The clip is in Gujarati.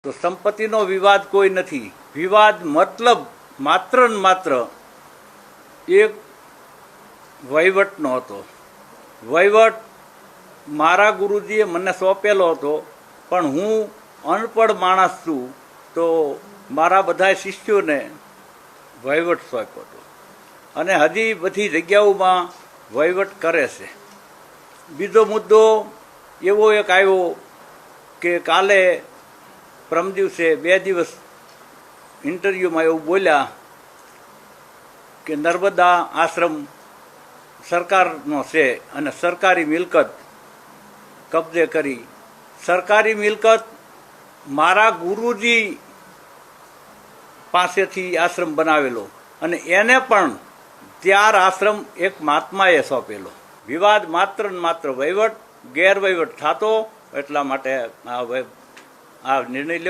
તો સંપત્તિનો વિવાદ કોઈ નથી. વિવાદ મતલબ માત્ર ને માત્ર એક વહીવટનો હતો. વહીવટ મારા ગુરુજીએ મને સોંપેલો હતો, પણ હું અનપઢ માણસ છું, તો મારા બધા શિષ્યોને વહીવટ સોંપ્યો હતો અને હજી બધી જગ્યાઓમાં વહીવટ કરે છે. બીજો મુદ્દો એવો એક આવ્યો કે કાલે પરમ દિવસે 2 દિવસ ઇન્ટરવ્યૂમાં એવું બોલ્યા કે નર્મદા આશ્રમ સરકારનો છે અને સરકારી મિલકત કબજે કરી. સરકારી મિલકત મારા ગુરુજી પાસેથી આશ્રમ બનાવેલો અને એને પણ ત્યાર આશ્રમ એક મહાત્માએ સોંપેલો. વિવાદ માત્ર ને માત્ર વહીવટ ગેરવહીવટ થતો, એટલા માટે આ નિર્ણય લેવો.